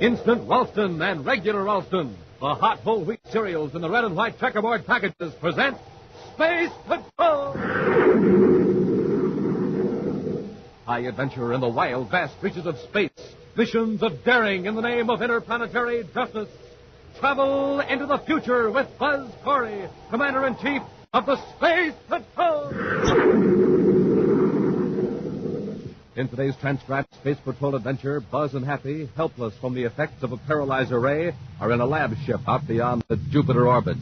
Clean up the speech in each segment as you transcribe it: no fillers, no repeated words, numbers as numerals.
Instant Ralston and regular Ralston, the hot whole wheat cereals in the red and white checkerboard packages present Space Patrol! High adventure in the wild, vast reaches of space. Missions of daring in the name of interplanetary justice. Travel into the future with Buzz Corey, Commander-in-Chief of the Space Patrol! In today's transcribed Space Patrol adventure, Buzz and Happy, helpless from the effects of a paralyzer ray, are in a lab ship out beyond the Jupiter orbit.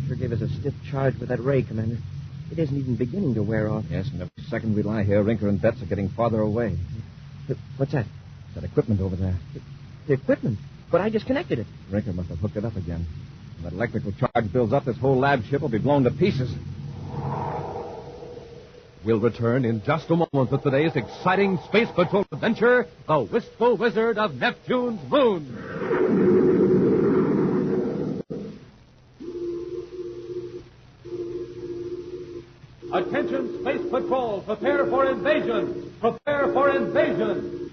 Sure gave us a stiff charge with that ray, Commander. It isn't even beginning to wear off. Yes, and every second we lie here, Rinker and Betts are getting farther away. What's that? That equipment over there. The equipment? But I disconnected it. Rinker must have hooked it up again. When that electrical charge builds up, this whole lab ship will be blown to pieces. We'll return in just a moment with today's exciting Space Patrol adventure, The Wistful Wizard of Neptune's Moon. Attention, Space Patrol, prepare for invasion! Prepare for invasion!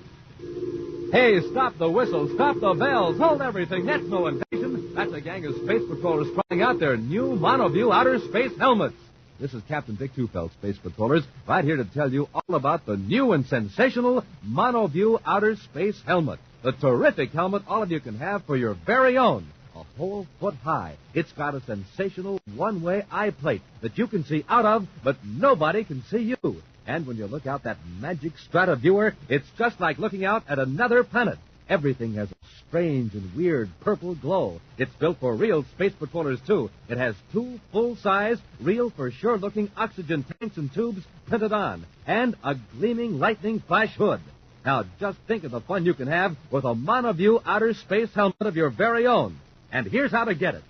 Hey, stop the whistles, stop the bells, hold everything. That's no invasion. That's a gang of Space Patrollers trying out their new monoview outer space helmets. This is Captain Dick Tufeld, Space Patrollers, right here to tell you all about the new and sensational monoview outer space helmet. The terrific helmet all of you can have for your very own. A whole foot high. It's got a sensational one-way eye plate that you can see out of, but nobody can see you. And when you look out that magic strata viewer, it's just like looking out at another planet. Everything has a strange and weird purple glow. It's built for real Space Patrollers, too. It has 2 full-size, real-for-sure-looking oxygen tanks and tubes printed on, and a gleaming lightning flash hood. Now, just think of the fun you can have with a monoview outer space helmet of your very own. And here's how to get it.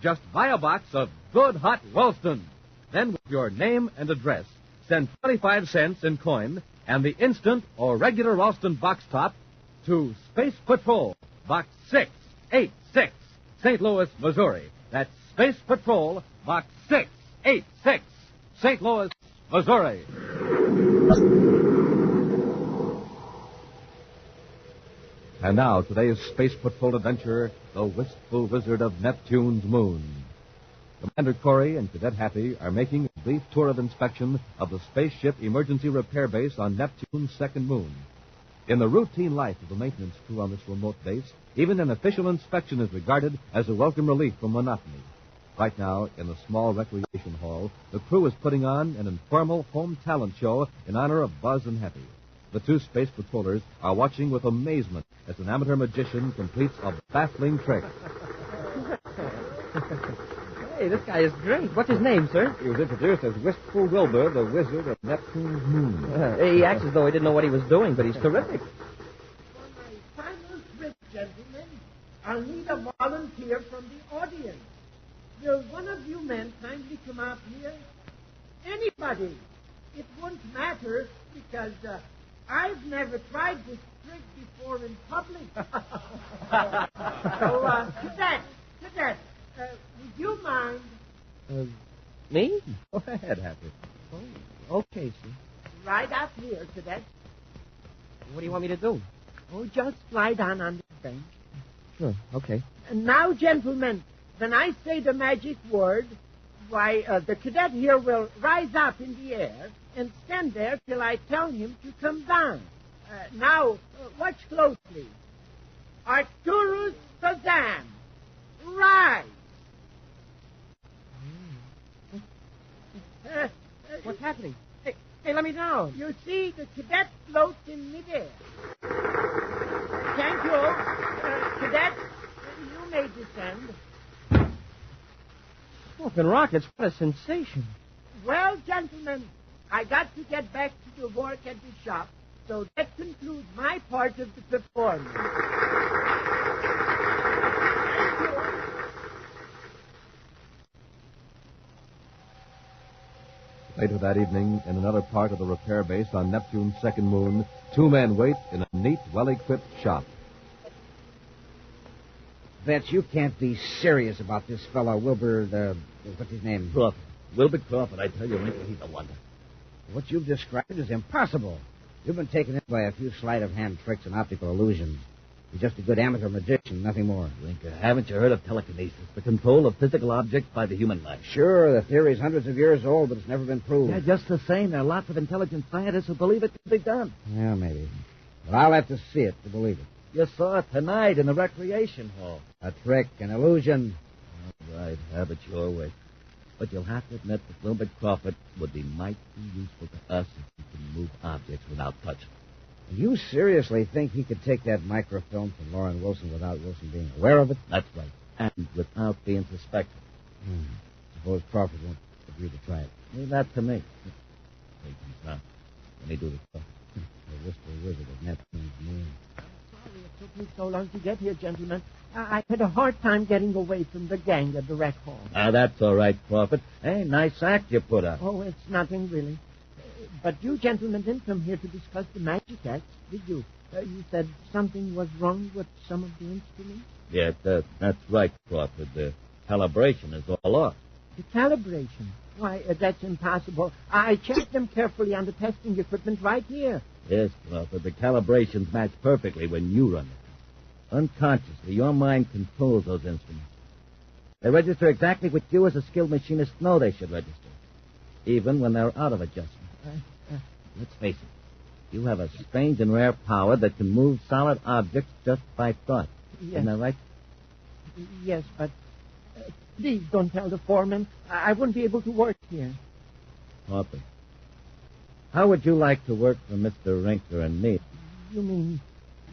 Just buy a box of good hot Ralston. Then with your name and address, send 25 cents in coin and the instant or regular Ralston box top to Space Patrol, Box 686, St. Louis, Missouri. That's Space Patrol, Box 686, St. Louis, Missouri. And now, today's Space Patrol adventure, The Wistful Wizard of Neptune's Moon. Commander Corey and Cadet Happy are making a brief tour of inspection of the spaceship emergency repair base on Neptune's second moon. In the routine life of the maintenance crew on this remote base, even an official inspection is regarded as a welcome relief from monotony. Right now, in the small recreation hall, the crew is putting on an informal home talent show in honor of Buzz and Happy. The 2 Space Patrollers are watching with amazement as an amateur magician completes a baffling trick. Hey, this guy is great. What's his name, sir? He was introduced as Wistful Wilbur, the Wizard of Neptune's Moon. He acts as though he didn't know what he was doing, but he's terrific. For my final trick, gentlemen, I'll need a volunteer from the audience. Will one of you men kindly come out here? Anybody. It won't matter because I've never tried this trick before in public. Cadet, would you mind? Me? Go ahead, Happy. Oh, okay, sir. Right up here, Cadet. What do you want me to do? Oh, just lie down on the bench. Sure, okay. And now, gentlemen, when I say the magic word, why, the cadet here will rise up in the air and stand there till I tell him to come down. Now, watch closely. Arcturus Shazam, rise. What's happening? Hey, let me down. You see, the cadet floats in midair. Thank you. Cadet, you may descend. Smoking rockets, what a sensation. Well, gentlemen, I got to get back to the work at the shop, so that concludes my part of the performance. Thank you. Later that evening, in another part of the repair base on Neptune's second moon, 2 men wait in a neat, well-equipped shop. Betts, you can't be serious about this fellow, Wilbur, what's his name? Crawford. Wilbur Crawford, I tell you, Wrinkle, he's a wonder. What you've described is impossible. You've been taken in by a few sleight-of-hand tricks and optical illusions. He's just a good amateur magician, nothing more. Winker, haven't you heard of telekinesis, the control of physical objects by the human mind? Sure, the theory's hundreds of years old, but it's never been proved. Yeah, just the same, there are lots of intelligent scientists who believe it can be done. Yeah, maybe. But I'll have to see it to believe it. You saw it tonight in the recreation hall. A trick, an illusion. All right, have it your way. But you'll have to admit that Wilbur Crawford would be mighty useful to us if he can move objects without touching. You seriously think he could take that microfilm from Lauren Wilson without Wilson being aware of it? That's right. And without being suspected. Suppose Crawford won't agree to try it. Leave that to me. Hey, Let me do this stuff. The Wistful Wizard of Neptunes moon. Sorry it took me so long to get here, gentlemen. I had a hard time getting away from the gang at the rec hall. That's all right, Crawford. Hey, nice act you put up. Oh, it's nothing really. But you gentlemen didn't come here to discuss the magic acts, did you? You said something was wrong with some of the instruments? Yeah, that's right, Crawford. The calibration is all off. The calibration? Why, that's impossible. I checked them carefully on the testing equipment right here. Yes, Crawford, the calibrations match perfectly when you run it. Unconsciously, your mind controls those instruments. They register exactly what you as a skilled machinist know they should register, even when they're out of adjustment. Let's face it, you have a strange and rare power that can move solid objects just by thought. Yes. Isn't that right? Yes, but please don't tell the foreman. I wouldn't be able to work here. Crawford, how would you like to work for Mr. Rinker and me? You mean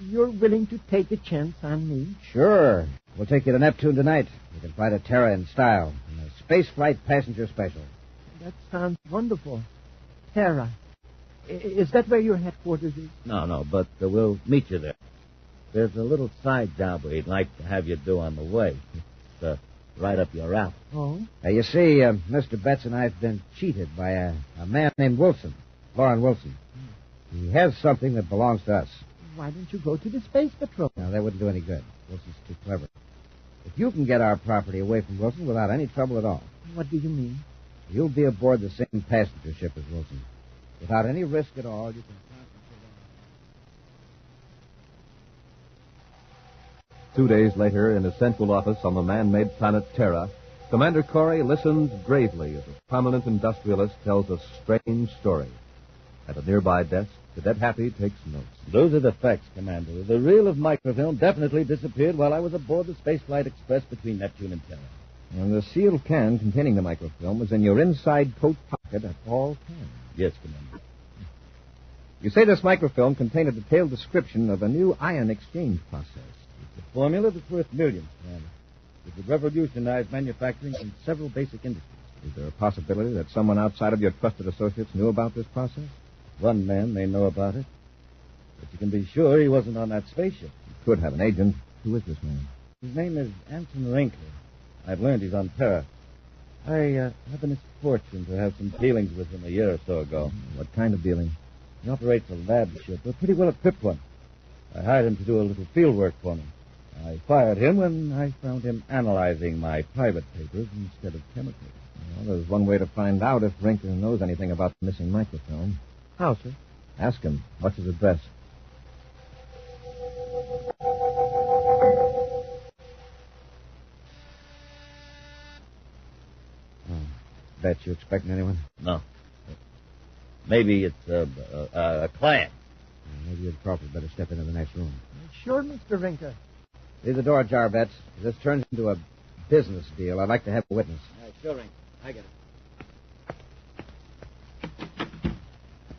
you're willing to take a chance on me? Sure. We'll take you to Neptune tonight. You can fly to Terra in style. In a space flight passenger special. That sounds wonderful. Terra. Is that where your headquarters is? No, but we'll meet you there. There's a little side job we'd like to have you do on the way. It's right up your alley. Oh? You see, Mr. Betts and I have been cheated by a man named Wilson, Lauren Wilson. He has something that belongs to us. Why don't you go to the Space Patrol? No, that wouldn't do any good. Wilson's too clever. If you can get our property away from Wilson without any trouble at all, What do you mean? you'll be aboard the same passenger ship as Wilson. Without any risk at all, you can concentrate on... 2 days later, in his central office on the man-made planet Terra, Commander Corey listens gravely as a prominent industrialist tells a strange story. At a nearby desk, Cadet Happy takes notes. Those are the facts, Commander. The reel of microfilm definitely disappeared while I was aboard the Spaceflight Express between Neptune and Terra. And the sealed can containing the microfilm was in your inside coat pocket at all times. Yes, Commander. You say this microfilm contained a detailed description of a new ion exchange process. It's a formula that's worth millions, Commander. It would revolutionize manufacturing in several basic industries. Is there a possibility that someone outside of your trusted associates knew about this process? One man may know about it, but you can be sure he wasn't on that spaceship. You could have an agent. Who is this man? His name is Anson Rinker. I've learned he's on Terra. I had the misfortune to have some dealings with him a year or so ago. What kind of dealing? He operates a lab ship, a pretty well-equipped one. I hired him to do a little field work for me. I fired him when I found him analyzing my private papers instead of chemicals. Well, there's one way to find out if Rinker knows anything about the missing microfilm. How, sir? Ask him. What's his address? Bet you expecting anyone? No. Maybe it's a client. Maybe you'd probably better step into the next room. Sure, Mr. Rinker. Leave the door ajar, Betts. If this turns into a business deal, I'd like to have a witness. Sure, Rinker. I get it.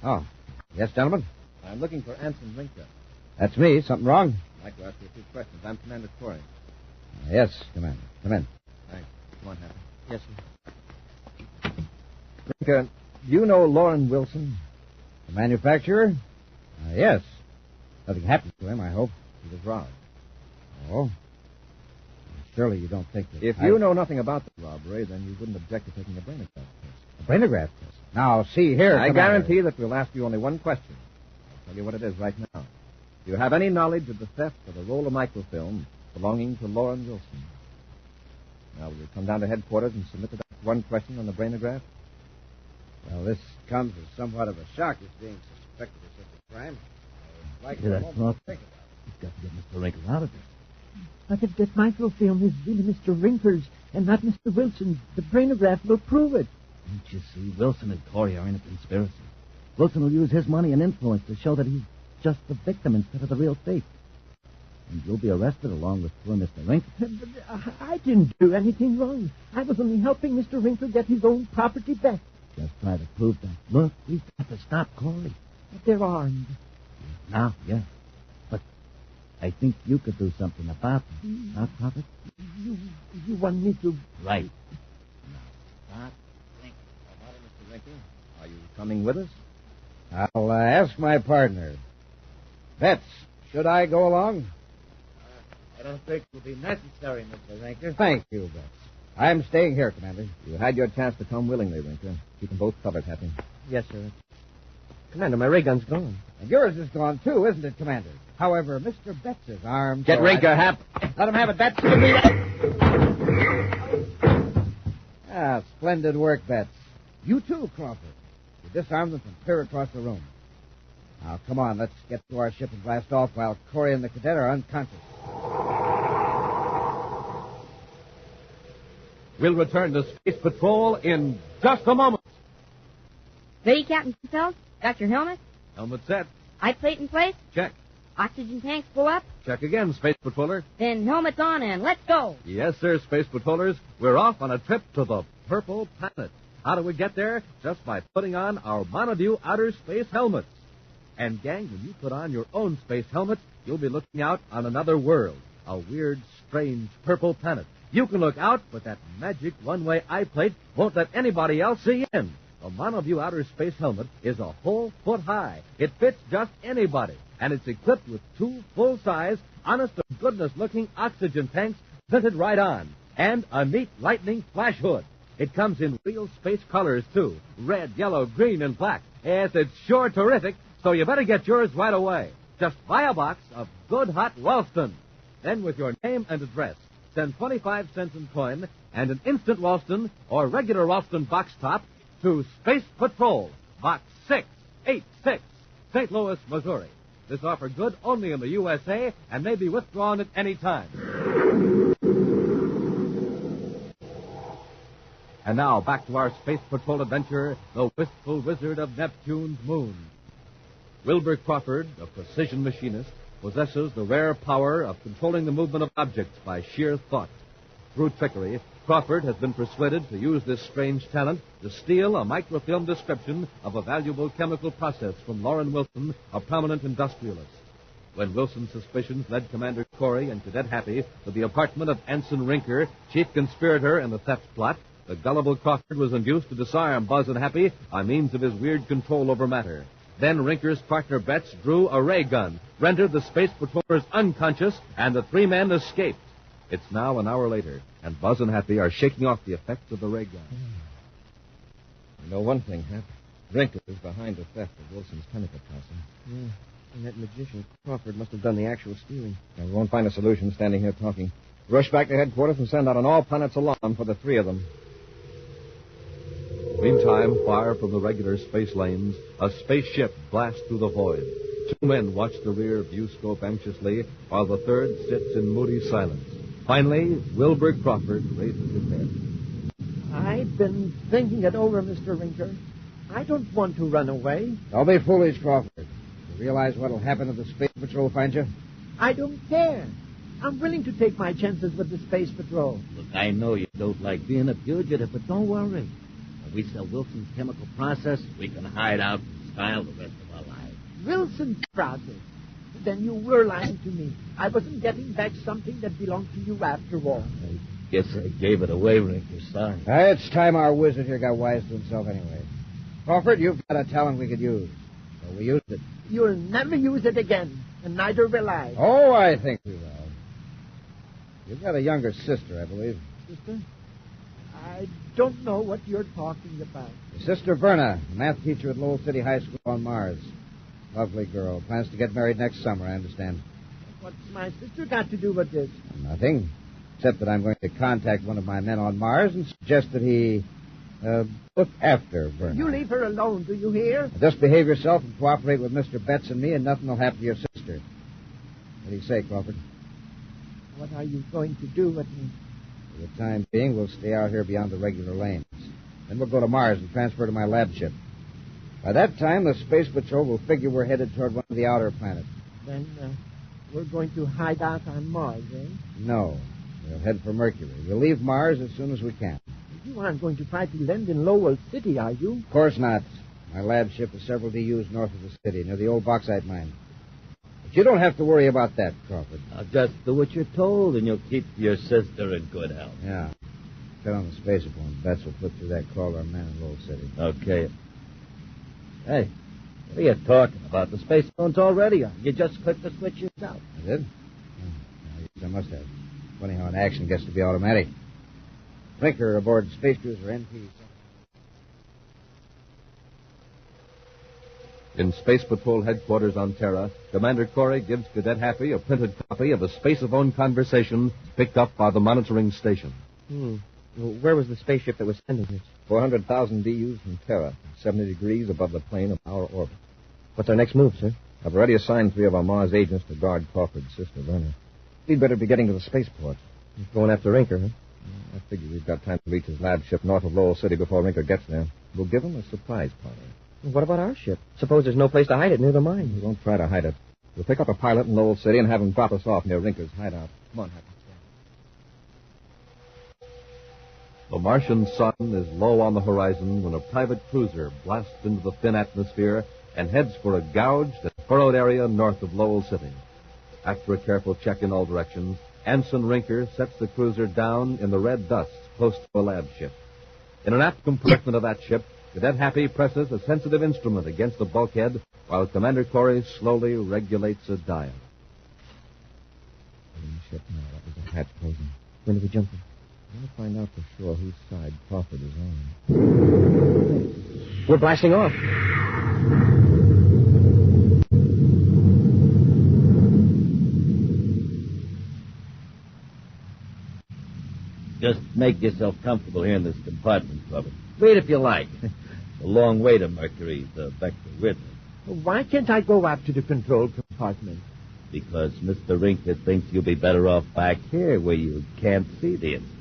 Oh. Yes, gentlemen? I'm looking for Anson Rinker. That's me. Something wrong? I'd like to ask you a few questions. I'm Commander Corey. Yes, Commander. Come in. Thanks. Come on, Happy. Yes, sir. Rinker, do you know Lauren Wilson? The manufacturer? Yes. Nothing happened to him, I hope. He was robbed. Oh? Surely you don't think that... If you know nothing about the robbery, then you wouldn't object to taking a brainograph test. A brainograph test? Now, see here, I Commander. guarantee that we'll ask you only one question. I'll tell you what it is right now. Do you have any knowledge of the theft of a roll of microfilm belonging to Lauren Wilson? Now, will you come down to headquarters and submit that one question on the brainograph? Well, this comes as somewhat of a shock as being suspected of such a crime. I would like Yeah, a that's moment not- to think about You've got to get Mr. Wrinkle out of there. But if that microfilm is really Mr. Wrinkle's and not Mr. Wilson's, the brainograph will prove it. Don't you see? Wilson and Corey are in a conspiracy. Wilson will use his money and influence to show that he's just the victim instead of the real thief. And you'll be arrested along with poor Mr. Wrinkle. But I didn't do anything wrong. I was only helping Mr. Wrinkle get his own property back. Just try to prove that. Look, we've got to stop Corey. But they're armed. Now, yeah. But I think you could do something about them. Huh, Prophet? You want me to... Right. Now, stop thinking. Mr. Wrinkle, are you coming with us? I'll ask my partner. Betts, should I go along? I don't think it will be necessary, Mr. Wrinkle. Thank you, Betts. I'm staying here, Commander. You had your chance to come willingly, Wrinkle. Keep them both covered, Happy. Yes, sir. Commander, my ray gun's gone. And yours is gone, too, isn't it, Commander? However, Mr. Betts is armed. Get Wrinkle, Hap. Let him have it, Betts. Splendid work, Betts. You too, Crawford. You disarmed them from clear across the room. Now, come on, let's get to our ship and blast off while Corey and the cadet are unconscious. We'll return to Space Patrol in just a moment. Ready, Captain Phelps? Got your helmet? Helmet set. Eye plate in place? Check. Oxygen tanks full up? Check again, Space Patroller. Then helmets on and let's go. Yes, sir, Space Patrollers. We're off on a trip to the Purple Planet. How do we get there? Just by putting on our Montague outer space helmets. And, gang, when you put on your own space helmet, you'll be looking out on another world, a weird, strange purple planet. You can look out, but that magic one-way eye plate won't let anybody else see in. The Montague outer space helmet is a whole foot high. It fits just anybody, and it's equipped with 2 full-size, honest-to-goodness-looking oxygen tanks fitted right on, and a neat lightning flash hood. It comes in real space colors, too. Red, yellow, green, and black. Yes, it's sure terrific, so you better get yours right away. Just buy a box of good hot Ralston. Then with your name and address, send 25 cents in coin and an instant Ralston or regular Ralston box top to Space Patrol, Box 686, St. Louis, Missouri. This offer good only in the USA and may be withdrawn at any time. And now, back to our Space Patrol adventure, the Wistful Wizard of Neptune's Moon. Wilbur Crawford, a precision machinist, possesses the rare power of controlling the movement of objects by sheer thought. Through trickery, Crawford has been persuaded to use this strange talent to steal a microfilm description of a valuable chemical process from Loren Wilson, a prominent industrialist. When Wilson's suspicions led Commander Corey and Cadet Happy to the apartment of Ensign Rinker, chief conspirator in the theft plot, the gullible Crawford was induced to disarm Buzz and Happy by means of his weird control over matter. Then Rinker's partner Betts drew a ray gun, rendered the Space Patrollers unconscious, and the 3 men escaped. It's now an hour later, and Buzz and Happy are shaking off the effects of the ray gun. You know one thing, Hap. Wrinkle is behind the theft of Wilson's chemical process. Yeah, and that magician Crawford must have done the actual stealing. We won't find a solution standing here talking. Rush back to headquarters and send out an all-planets alarm for the 3 of them. Meantime, far from the regular space lanes, a spaceship blasts through the void. 2 men watch the rear viewscope anxiously, while the third sits in moody silence. Finally, Wilbur Crawford raises his head. I've been thinking it over, Mr. Rinker. I don't want to run away. Don't be foolish, Crawford. You realize what'll happen if the Space Patrol finds you? I don't care. I'm willing to take my chances with the Space Patrol. Look, I know you don't like being a fugitive, but don't worry. When we sell Wilson's chemical process, we can hide out in style the rest of our lives. Wilson's process? Then you were lying to me. I wasn't getting back something that belonged to you after all. I guess I gave it away, Rinker. Sorry. It's time our wizard here got wise to himself anyway. Crawford, you've got a talent we could use. So we used it. You'll never use it again, and neither will I. Oh, I think we will. You've got a younger sister, I believe. Sister? I don't know what you're talking about. Your sister Verna, math teacher at Lowell City High School on Mars. Lovely girl. Plans to get married next summer, I understand. What's my sister got to do with this? Nothing. Except that I'm going to contact one of my men on Mars and suggest that he look after Verna. You leave her alone, do you hear? Just behave yourself and cooperate with Mr. Betts and me, and nothing will happen to your sister. What do you say, Crawford? What are you going to do with me? For the time being, we'll stay out here beyond the regular lanes. Then we'll go to Mars and transfer to my lab ship. By that time, the Space Patrol will figure we're headed toward one of the outer planets. Then we're going to hide out on Mars, eh? No. We'll head for Mercury. We'll leave Mars as soon as we can. You aren't going to try to land in Lowell City, are you? Of course not. My lab ship is several DUs north of the city, near the old bauxite mine. But you don't have to worry about that, Crawford. Now, just do what you're told, and you'll keep your sister in good health. Yeah. Get on the spacer phone. Bets will put through that crawler man in Lowell City. Okay. Hey, what are you talking about? The space phone's already on. You just clicked the switch yourself. I did? I must have. Funny how an action gets to be automatic. Brinker aboard Space Cruiser NP. In Space Patrol headquarters on Terra, Commander Corey gives Cadet Happy a printed copy of a space-phone conversation picked up by the monitoring station. Well, where was the spaceship that was sending it? 400,000 DUs from Terra, 70 degrees above the plane of our orbit. What's our next move, sir? I've already assigned 3 of our Mars agents to guard Crawford's sister, Werner. We'd better be getting to the spaceport. Going after Rinker, huh? I figure we've got time to reach his lab ship north of Lowell City before Rinker gets there. We'll give him a surprise party. What about our ship? Suppose there's no place to hide it near the mine. We won't try to hide it. We'll pick up a pilot in Lowell City and have him drop us off near Rinker's hideout. Come on, Happy. The Martian sun is low on the horizon when a private cruiser blasts into the thin atmosphere and heads for a gouged and furrowed area north of Lowell City. After a careful check in all directions, Ensign Rinker sets the cruiser down in the red dust close to a lab ship. In an aft compartment of that ship, Cadet Happy presses a sensitive instrument against the bulkhead while Commander Corey slowly regulates a dial. Ship now. That was a hatch closing. When do we jump in? I'll find out for sure whose side Crawford is on. We're blasting off. Just make yourself comfortable here in this compartment, Crawford. Wait if you like. A long way to Mercury, the vector with it. Why can't I go up to the control compartment? Because Mr. Rinker thinks you'll be better off back here where you can't see the instrument.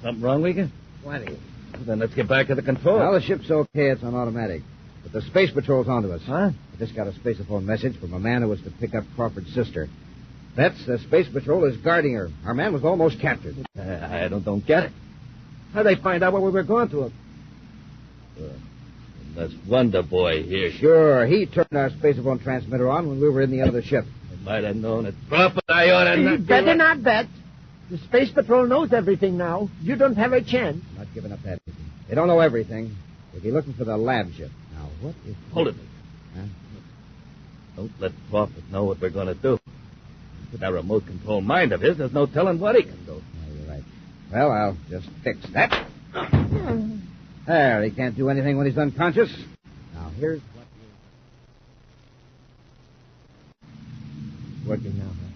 Something wrong, Rinker? Plenty. Well, then let's get back to the control. Well, the ship's okay. It's on automatic. But the Space Patrol's onto us. Huh? I just got a spaceophone message from a man who was to pick up Crawford's sister. That's the Space Patrol is guarding her. Our man was almost captured. I don't get it. How'd they find out where we were going to him? Unless Wonder Boy here. Sure, he turned our spaceophone transmitter on when we were in the other ship. I might have known it. Crawford, I ought to You better not bet. The Space Patrol knows everything now. You don't have a chance. I'm not giving up that easy. They don't know everything. They'll be looking for the lab ship. Now, what is... Hold it. Huh? Don't let Crawford know what we're going to do. With that remote control mind of his, there's no telling what he can do. Oh, you're right. Well, I'll just fix that. There, he can't do anything when he's unconscious. Now, here's what It's working now, huh?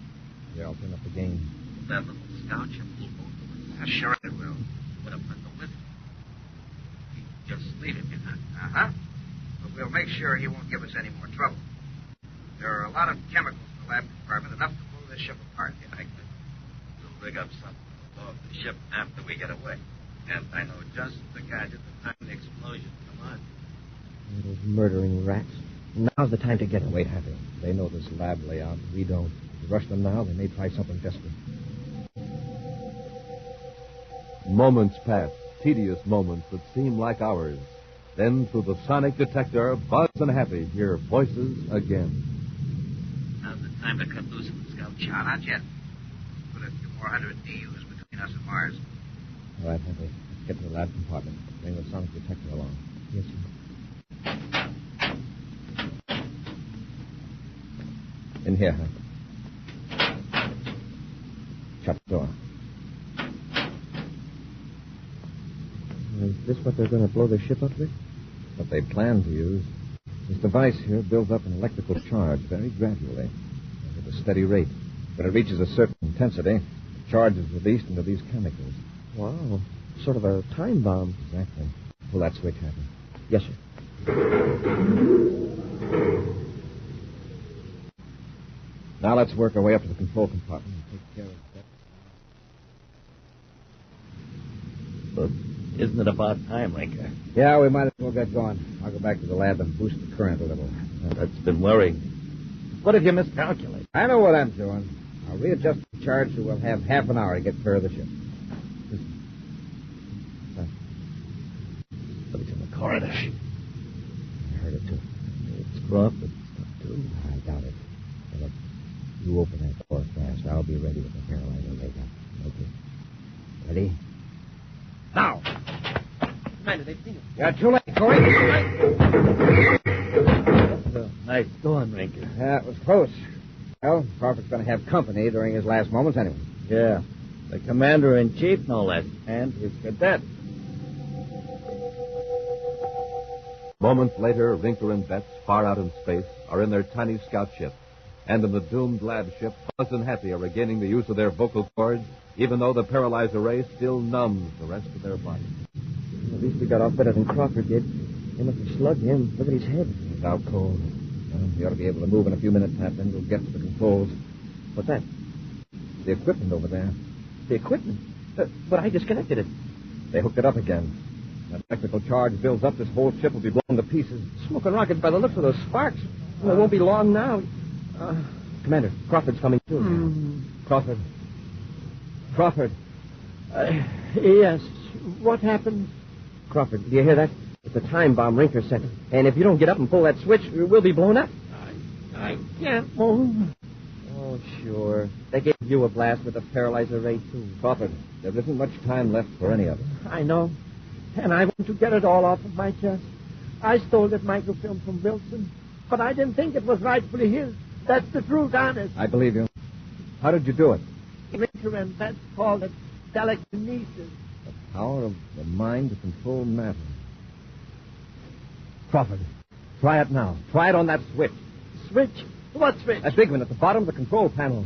Yeah, I'll turn up the gain. That little scout ship will move. Sure it will. Put up with the Wistful. Just leave him behind. Uh-huh. But we'll make sure he won't give us any more trouble. There are a lot of chemicals in the lab compartment, enough to blow this ship apart. You think that we'll rig up something to blow up the ship after we get away. And I know just the gadget, the time of the explosion. Come on. Those murdering rats. Now's the time to get away, Happy. They know this lab layout. We don't. If we rush them now, they may try something desperate. Moments pass, tedious moments that seem like hours. Then, through the sonic detector, Buzz and Happy hear voices again. Now's the time to cut loose from the scout ship. Not yet. Put a few more hundred DUs between us and Mars. All right, Happy. Let's get to the lab compartment. Bring the sonic detector along. Yes, sir. In here, Happy. Shut the door. Is this what they're going to blow the ship up with? What they plan to use. This device here builds up an electrical charge very gradually, at a steady rate. When it reaches a certain intensity, the charge is released into these chemicals. Wow. Sort of a time bomb. Exactly. Pull that switch, Happy. Yes, sir. Now let's work our way up to the control compartment and take care of that. Look, isn't it about time, Rinker? Yeah, we might as well get going. I'll go back to the lab and boost the current a little. That's been worrying. What if you miscalculate? I know what I'm doing. I'll readjust the charge so we'll have half an hour to get clear of the ship. Somebody's in the corridor. I heard it, too. It's Crawford. Too. I doubt it. Now, look, you open that door fast. I'll be ready with the paralyzer later. Okay. Ready? Now! Commander, they've seen us. You're too late, Corey. Nice going, Rinker. Yeah, it was close. Well, Crawford's going to have company during his last moments anyway. Yeah. The commander-in-chief, no less, and his cadet. Moments later, Rinker and Betts, far out in space, are in their tiny scout ship. And in the doomed lab ship, Buzz and Happy are regaining the use of their vocal cords, even though the paralyzer ray still numbs the rest of their bodies. At least we got off better than Crawford did. They must have slugged him. Look at his head. He's out cold. Well, he ought to be able to move in a few minutes, Pat. Then we'll get to the controls. What's that? The equipment over there. The equipment? But I disconnected it. They hooked it up again. That electrical charge builds up, this whole ship will be blown to pieces. Smoking rockets by the looks of those sparks. Well, it won't be long now. Commander, Crawford's coming too. Crawford. Crawford. Yes. What happened? Crawford, do you hear that? It's a time bomb Rinker sent. And if you don't get up and pull that switch, we'll be blown up. I can't move. Oh, sure. They gave you a blast with a paralyzer ray, too. Crawford, there isn't much time left for any of us. I know. And I want to get it all off of my chest. I stole that microfilm from Wilson, but I didn't think it was rightfully his. That's the truth, honest. I believe you. How did you do it? Rinker and Betts called it telekinesis. The power of the mind to control matter. Crawford, try it now. Try it on that switch. Switch? What switch? That big one at the bottom of the control panel.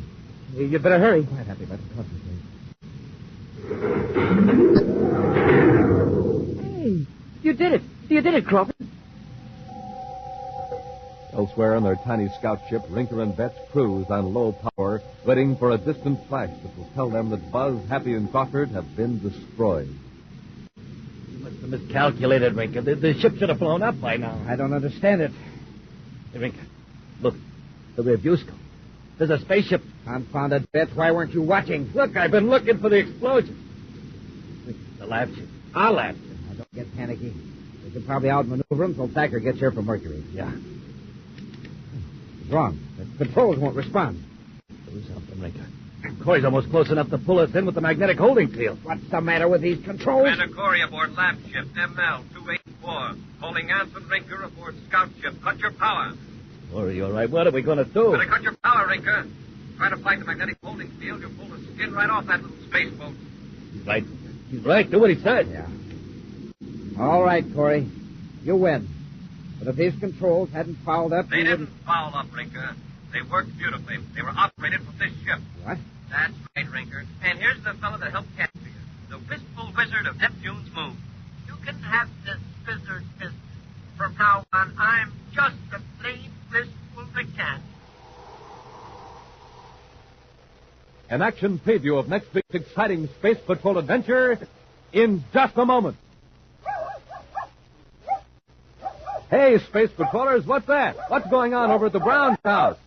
You'd better hurry. Quite happy. Let it concentrate. Hey, you did it. You did it, Crawford. Elsewhere on their tiny scout ship, Rinker and Betts cruise on low power, waiting for a distant flash that will tell them that Buzz, Happy, and Crawford have been destroyed. You must have miscalculated, Rinker. The ship should have blown up by now. I don't understand it. Hey, Rinker, look. The review scope. There's a spaceship. Confounded Betts, why weren't you watching? Look, I've been looking for the explosion. The lab ship. Our lab ship. Now, don't get panicky. We can probably outmaneuver him until Thacker gets here from Mercury. Yeah. What's wrong? The controls won't respond. Do something, Rinker. Corey's almost close enough to pull us in with the magnetic holding field. What's the matter with these controls? Commander Corey aboard lab ship ML-284. Calling Anson Rinker aboard scout ship. Cut your power. Corey, all right. What are we going to do? Better cut your power, Rinker. Try to fight the magnetic holding field. You'll pull the skin right off that little space boat. He's right. He's right. Do what he said. Yeah. All right, Corey. You win. But if these controls hadn't fouled up... They didn't foul up, Rinker. They worked beautifully. They were operated from this ship. What? That's right, Rinker. And here's the fellow that helped capture you. The Wistful Wizard of Neptune's moon. You can have this wizard business. From now on, I'm just a plain Wistful mechanic. An action preview of next week's exciting Space Patrol adventure in just a moment. Hey, Space Patrollers, what's that? What's going on over at the Brown house?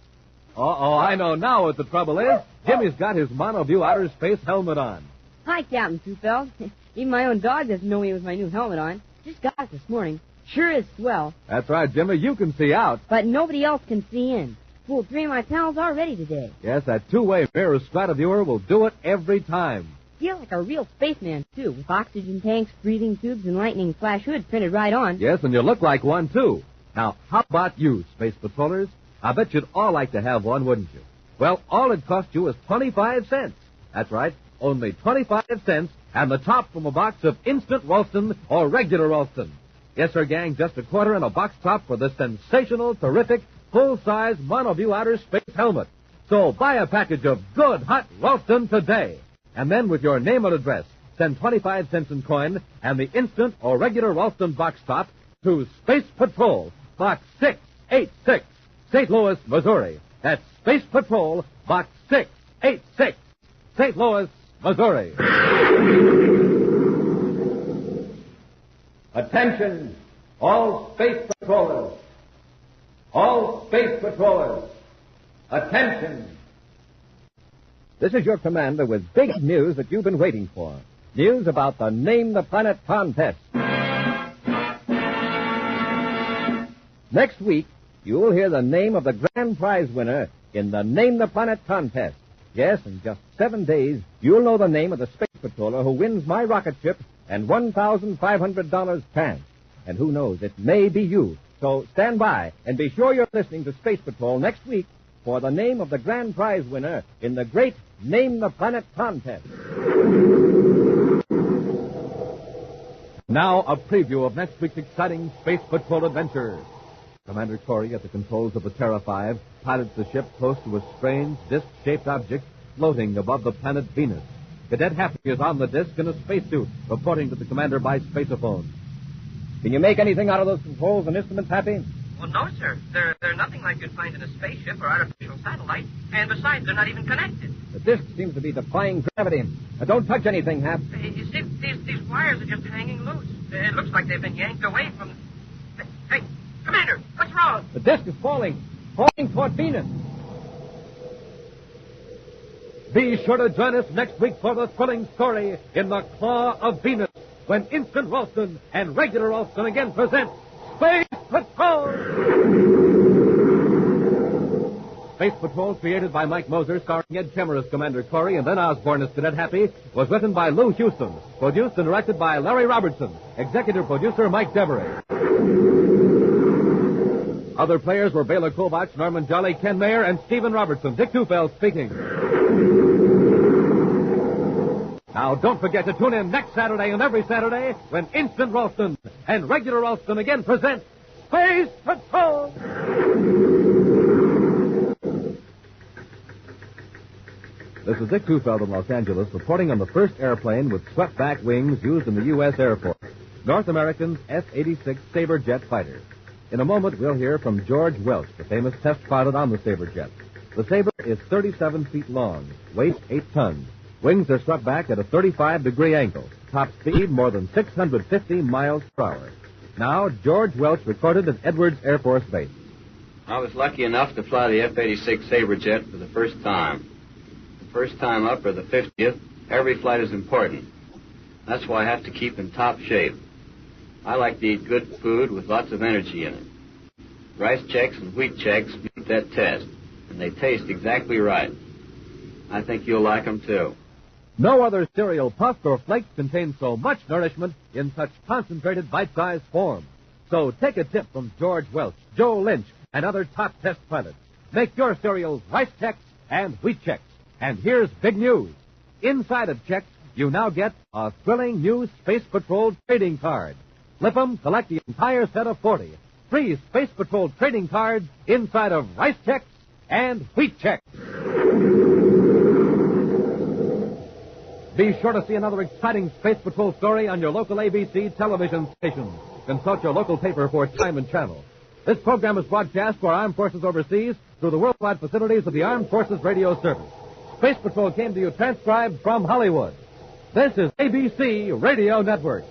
Uh-oh, I know now what the trouble is. Jimmy's got his monoview outer space helmet on. Hi, Captain Twofeldt. Even my own dog doesn't know me with my new helmet on. Just got it this morning. Sure is swell. That's right, Jimmy. You can see out. But nobody else can see in. Fooled 3 of my pals already today. Yes, that two-way mirror strataviewer will do it every time. Feel like a real spaceman, too, with oxygen tanks, breathing tubes, and lightning flash hood printed right on. Yes, and you look like one, too. Now, how about you, Space Patrollers? I bet you'd all like to have one, wouldn't you? Well, all it cost you is 25 cents. That's right, only 25 cents, and the top from a box of instant Ralston or regular Ralston. Yes, sir, gang, just a quarter and a box top for this sensational, terrific, full-size monoview outer space helmet. So buy a package of good, hot Ralston today. And then with your name and address, send 25 cents in coin and the instant or regular Ralston box top to Space Patrol, Box 686, St. Louis, Missouri. That's Space Patrol, Box 686, St. Louis, Missouri. Attention, all space patrollers. All space patrollers. Attention. This is your commander with big news that you've been waiting for. News about the Name the Planet contest. Next week, you'll hear the name of the grand prize winner in the Name the Planet contest. Yes, in just 7 days, you'll know the name of the space patroller who wins my rocket ship and $1,500 cash. And who knows, it may be you. So stand by and be sure you're listening to Space Patrol next week for the name of the grand prize winner in the great Name the Planet contest. Now, a preview of next week's exciting Space Patrol adventures. Commander Corey, at the controls of the Terra 5, pilots the ship close to a strange, disc-shaped object floating above the planet Venus. Cadet Happy is on the disc in a spacesuit, reporting to the commander by spaceophone. Can you make anything out of those controls and instruments, Happy? Well, no, sir. They're nothing like you'd find in a spaceship or artificial satellite. And besides, they're not even connected. The disc seems to be defying gravity. Now, don't touch anything, Hap. You see, these wires are just hanging loose. It looks like they've been yanked away from... Hey, Commander, what's wrong? The disc is falling toward Venus. Be sure to join us next week for the thrilling story in The Claw of Venus, when Instant Ralston and Regular Ralston again present Space Patrol! Space Patrol, created by Mike Moser, starring Ed Kemmer as Commander Corey and Len Osborne as Cadet Happy, was written by Lou Houston, produced and directed by Larry Robertson, executive producer Mike Devery. Other players were Bela Kovach, Norman Jolly, Ken Mayer, and Stephen Robertson. Dick Tufeld speaking. Now, don't forget to tune in next Saturday and every Saturday when Instant Ralston and Regular Ralston again present Space Patrol! This is Dick Tufeld in Los Angeles, reporting on the first airplane with swept-back wings used in the U.S. Air Force, North American's F-86 Sabre jet fighter. In a moment, we'll hear from George Welch, the famous test pilot on the Sabre jet. The Sabre is 37 feet long, weight 8 tons. Wings are swept back at a 35-degree angle. Top speed more than 650 miles per hour. Now, George Welch recorded at Edwards Air Force Base. I was lucky enough to fly the F-86 Sabre jet for the first time. The first time up or the 50th, every flight is important. That's why I have to keep in top shape. I like to eat good food with lots of energy in it. Rice Chex and Wheat Chex meet that test, and they taste exactly right. I think you'll like them, too. No other cereal, puffed or flakes, contains so much nourishment in such concentrated bite-sized form. So take a tip from George Welch, Joe Lynch, and other top test pilots. Make your cereals Rice Chex and Wheat Chex. And here's big news. Inside of Chex, you now get a thrilling new Space Patrol trading card. Flip 'em, collect the entire set of 40. Free Space Patrol trading cards inside of Rice Chex and Wheat Chex. Be sure to see another exciting Space Patrol story on your local ABC television station. Consult your local paper for time and channel. This program is broadcast for Armed Forces overseas through the worldwide facilities of the Armed Forces Radio Service. Space Patrol came to you transcribed from Hollywood. This is ABC Radio Network.